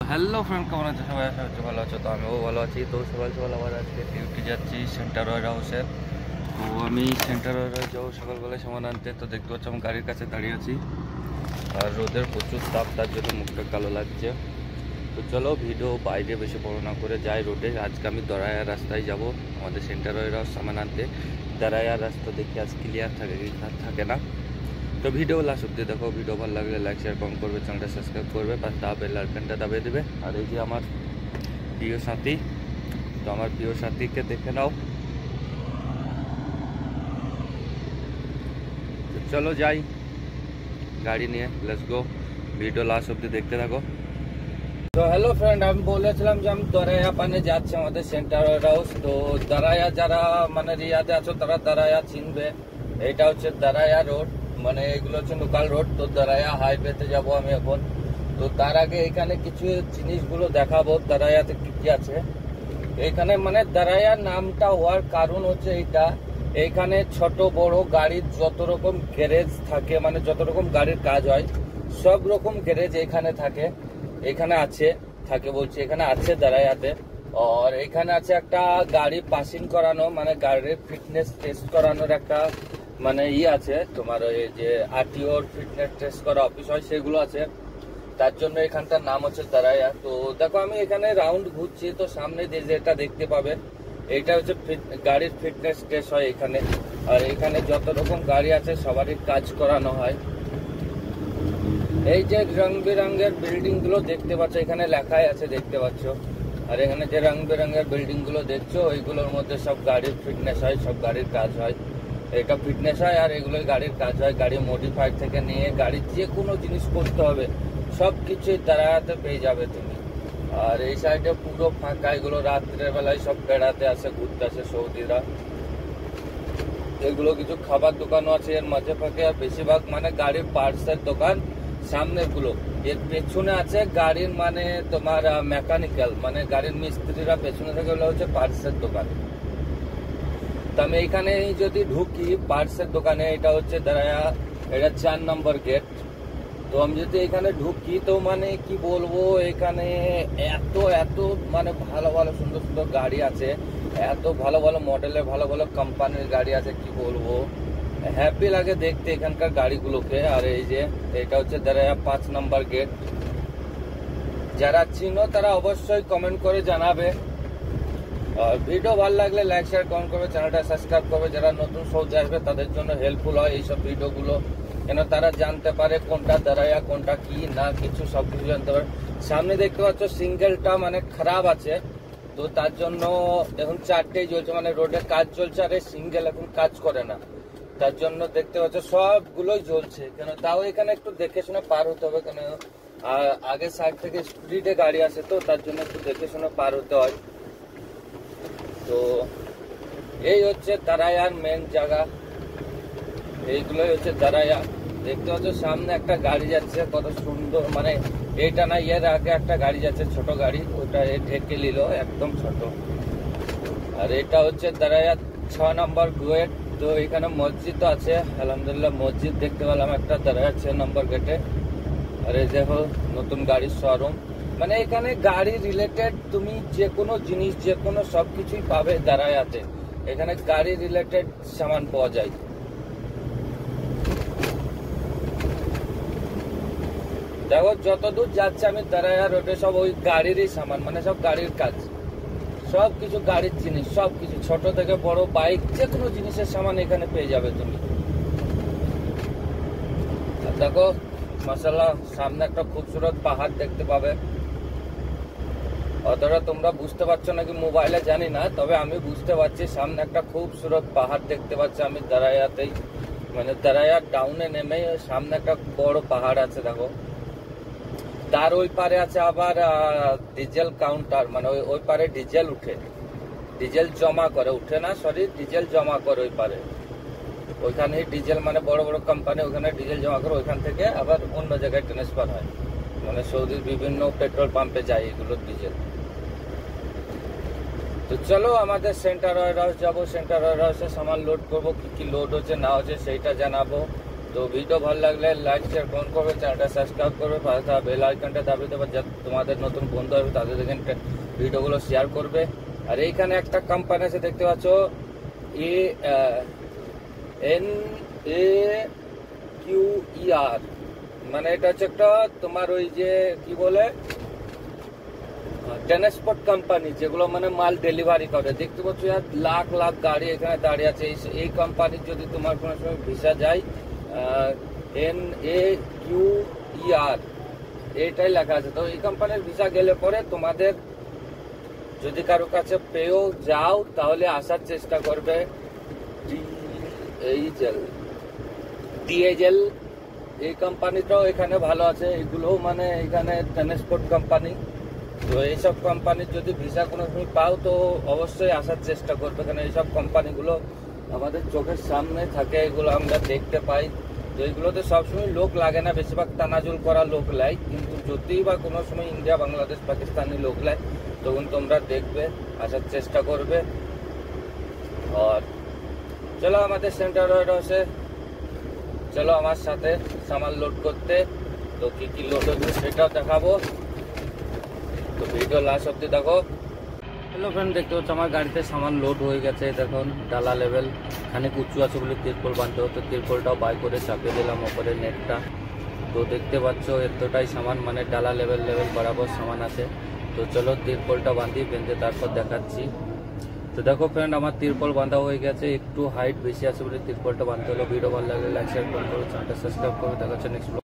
Hello friend, কেমন আছে সবাই? আশা করছি ভালো আছো। তো আমিও ভালো আছি। তো সকাল সকাল আবার আজকে ডিউটি যাচ্ছি সেন্টার ওয়ার হাউসে। তো আমি সেন্টার ওয়ার হাউস যাবো সকালবেলায় সামান আনতে। তো দেখতে পাচ্ছি আমি গাড়ির কাছে দাঁড়িয়ে আছি, আর রোদের প্রচুর তাপ, তার জন্য মুখটা কালো লাগছে। তো চলো ভিডিও বাইরে বেশি বড় না করে যাই রোডে। আজকে আমি দরায়া রাস্তায় যাব আমাদের সেন্টার ওয়ার হাউস সামান আনতে। দরায়া রাস্তা দেখি আজ ক্লিয়ার থাকে কি থাকে না। তো ভিডিও লাস্ট অব্দি দেখো। ভিডিও ভালো লাগলে লাইক শেয়ার কমেন্ট করবে, চ্যানেলটা সাবস্ক্রাইব করবে, পাঁচ বেল আইকনটা দাবিয়ে দেবে। আর এই যে আমার প্রিয় সাথী, তো আমার প্রিয় সাথীকে দেখে নাও। তো চলো যাই গাড়ি নিয়ে, লেটস গো। ভিডিও লাস্ট অব্দি দেখতে থাকো। তো হ্যালো ফ্রেন্ড, আমি বলেছিলাম যে আমি দরায়া পানে যাচ্ছি আমাদের সেন্টার হাউস। তো দরায়া যারা মানে রিয়াদে আছো তারা দরায়া চিনবে। এটা হচ্ছে দরায়া রোড, মানে এগুলো হচ্ছে লোকাল রোড। তো দরায়া হাইওয়েতে যাব আমি এখন। তো তার আগে এখানে কিছু জিনিসগুলো দেখাবো দরায়াতে কি কি আছে। এখানে মানে দরায়া নামটা হওয়ার কারণ হচ্ছে এইটা, এইখানে ছোট বড় গাড়ির যত রকম গ্যারেজ থাকে, মানে যত রকম গাড়ির কাজ হয় সব রকম গ্যারেজ এখানে থাকে, এখানে আছে থাকে বলছি, এখানে আছে দরায়াতে। আর এখানে আছে একটা গাড়ি পাসিং করানো, মানে গাড়ির ফিটনেস টেস্ট করানোর একটা মানে আছে তোমার, ওই যে আরটিওর ফিটনেস টেস্ট করা অফিস হয় সেগুলো আছে। তার জন্য এখানটার নাম হচ্ছে দরায়া। তো দেখো আমি এখানে রাউন্ড ঘুরছি, তো সামনে যেটা দেখতে পাবে এটা হচ্ছে গাড়ির ফিটনেস টেস্ট হয় এখানে। আর এখানে যত রকম গাড়ি আছে সবারই কাজ করানো হয়। এই যে রং বেরঙের বিল্ডিং গুলো দেখতে পাচ্ছ, এখানে লেখাই আছে দেখতে পাচ্ছ। আর এখানে যে রং বেরঙের বিল্ডিং গুলো দেখছো ওইগুলোর মধ্যে সব গাড়ির ফিটনেস হয়, সব গাড়ির কাজ হয়। এটা ফিটনেস হয় আর এগুলোই গাড়ির কাজ হয়। গাড়ি মডিফাই থেকে নিয়ে গাড়ির যে কোনো জিনিস করতে হবে সব কিছুই দরায়াতে পেয়ে যাবে তুমি। আর এই সাইডে পুরো ফাঁকা, এগুলো রাত্রের বেলায় সব বেড়াতে আসে, ঘুরতে আসে সৌদিরা। এগুলো কিছু খাবার দোকানও আছে এর মাঝে ফাঁকে, আর বেশিরভাগ মানে গাড়ির পার্টসের দোকান সামনের গুলো। এর পেছনে আছে গাড়ির মানে তোমার মেকানিক্যাল, মানে গাড়ির মিস্ত্রিরা পেছনে থেকে, ওগুলো হচ্ছে পার্টসের দোকান। তো আমি এইখানে যদি ঢুকি পার্টসের দোকানে, এটা হচ্ছে দরায়া, এটা 4 নম্বর গেট। তো আমি যদি এখানে ঢুকি তো মানে কি বলবো, এখানে এত এত মানে ভালো ভালো সুন্দর সুন্দর গাড়ি আছে, এত ভালো ভালো মডেলের ভালো ভালো কোম্পানির গাড়ি আছে, কি বলবো, হ্যাপি লাগে দেখতে এখানকার গাড়িগুলোকে। আর এই যে এটা হচ্ছে দরায়া 5 নম্বর গেট। যারা চিনো তারা অবশ্যই কমেন্ট করে জানাবে। আর ভিডিও ভালো লাগলে লাইক শেয়ার কমেন্ট করবে, চ্যানেলটা সাবস্ক্রাইব করবে। যারা নতুন সৌদি আসবে তাদের জন্য হেল্পফুল হয় এইসব ভিডিওগুলো, কেন তারা জানতে পারে কোনটা দরায়া কোনটা কি না, কিছু সবকিছু জানতে পারে। সামনে দেখতে পাচ্ছ সিঙ্গেলটা মানে খারাপ আছে, তো তার জন্য এখন 4টেই জ্বলছে, মানে রোডে কাজ চলছে, আর সিঙ্গেল এখন কাজ করে না। তার জন্য দেখতে পাচ্ছ সবগুলোই জ্বলছে। কেন তাও এখানে একটু দেখে শুনে পার হতে হবে, কেন আগের সাইড থেকে স্পিডে গাড়ি আসে, তো তার জন্য একটু দেখে শুনে পার হতে হয়। তো এই হচ্ছে দরায়ার মেন জায়গা, এইগুলোই হচ্ছে দরায়া। দেখতে পাচ্ছ সামনে একটা গাড়ি যাচ্ছে কত সুন্দর, মানে এইটা না, এর আগে একটা গাড়ি যাচ্ছে ছোট গাড়ি, ওটা ঢেকে নিল একদম ছোট। আর এটা হচ্ছে দরায়া 6 নম্বর গেট। তো এখানে মসজিদ আছে, আলহামদুলিল্লাহ মসজিদ দেখতে পেলাম একটা দরায়া 6 নম্বর গেটে। আর এই দেখো নতুন গাড়ির শোরুম, মানে এখানে গাড়ি রিলেটেড তুমি যে কোনো জিনিস যে কোনো সবকিছুই পাবে দরায়াতে। এখানে গাড়ি রিলেটেড সামান পাওয়া যায়। দেখো যতদূর যাচ্ছে আমি দরায়া রোডে সব ওই গাড়িরই সামান, মানে সব গাড়ির কাজ, সব কিছু গাড়ির জিনিস, সব কিছু ছোট থেকে বড় বাইক যে কোনো জিনিসের সামান এখানে পেয়ে যাবে তুমি। দেখো মাশাআল্লাহ সামনে একটা খুবসুরত পাহাড় দেখতে পাবে। অতটা তোমরা বুঝতে পারছো নাকি মোবাইলে জানি না, তবে আমি বুঝতে পারছি সামনে একটা খুবসুরত পাহাড় দেখতে পাচ্ছি আমি দরায়াতেই, মানে দরায়া ডাউনে নেমে সামনে একটা বড় পাহাড় আছে। দেখো তার ওই পারে আছে আবার ডিজেল কাউন্টার, মানে ওই পারে ডিজেল উঠে, ডিজেল জমা করে, উঠে না সরি, ডিজেল জমা করে ওই পারে। ওইখানে ডিজেল মানে বড় বড় কোম্পানি ওখানে ডিজেল জমা করে, ওইখান থেকে আবার অন্য জায়গায় ট্রান্সফার হয়, মানে সৌদির বিভিন্ন পেট্রোল পাম্পে যায় এগুলোর ডিজেল। তো চলো আমাদের সেন্টার ওয়ার হাউস যাবো, সেন্টার ওয়ার হাউসে সামান লোড করবো, কি কি লোড হচ্ছে না হচ্ছে সেইটা জানাবো। তো ভিডিও ভালো লাগলে লাইক শেয়ার কমেন্ট করবে, চ্যানেলটা সাবস্ক্রাইব করবে, পাশে থাকা বেল আইকনটা দাবিয়ে দেবে, যাতে তোমাদের নতুন বন্ধু হবে তাদের দেখে ভিডিওগুলো শেয়ার করবে। আর এইখানে একটা কোম্পানি আছে দেখতে পাচ্ছ, NAQER, মানে এটা হচ্ছে একটা তোমার ওই যে কি বলে ট্রান্সপোর্ট কোম্পানি, যেগুলো মানে মাল ডেলিভারি করে। দেখতে পাচ্ছ লাখ লাখ গাড়ি এখানে দাঁড়িয়ে আছে। এই কোম্পানির যদি তোমার কোনো সময় ভিসা যায়, NAQER এইটাই লেখা আছে। তো এই কোম্পানির ভিসা গেলে পরে তোমাদের যদি কারো কাছে পেয়েও যাও তাহলে আসার চেষ্টা করবে। DHL এই কোম্পানিটাও এখানে ভালো আছে। এগুলোও মানে এখানে ট্রান্সপোর্ট কোম্পানি। তো এইসব কোম্পানির যদি ভিসা কোনো সময় পাও তো অবশ্যই আসার চেষ্টা করবে, কারণ এইসব কোম্পানিগুলো আমাদের চোখের সামনে থাকে, এগুলো আমরা দেখতে পাই। তো এইগুলোতে সবসময় লোক লাগে না, বেশিরভাগ তানাজুল করা লোক লাই। কিন্তু যদি বা কোনো সময় ইন্ডিয়া, বাংলাদেশ, পাকিস্তানি লোক লাই, তখন তোমরা দেখবে, আসার চেষ্টা করবে। আর চলো আমাদের সেন্টার রয়েছে, চলো আমার সাথে সামান লোড করতে। তো কি কি লোড হচ্ছে সেটাও দেখাবো, তো ভিডিও লাস্ট অব্দি দেখো। হ্যালো ফ্রেন্ড, দেখতে হচ্ছে আমার গাড়িতে সামান লোড হয়ে গেছে। দেখুন ডালা লেভেল খানিক উঁচু আছে বলে তিরপল বাঁধতে হতো, তিরপলটাও বাই করে চাপিয়ে দিলাম ওপরে নেটটা। তো দেখতে পাচ্ছ এতটাই সামান, মানে ডালা লেভেল বরাবর সামান আছে। তো চলো তিরপলটা বাঁধি, বেঁধে তারপর দেখাচ্ছি। তো দেখো ফ্রেন্ড, আমার তিরপল বাঁধা হয়ে গেছে। একটু হাইট বেশি আছে বলে তিরপলটা বাঁধতে হলো। ভিডিও ভালো লাগলে লাইক শেয়ার করো, চ্যানেলটা সাবস্ক্রাইব করো। দেখা হচ্ছে নেক্সট।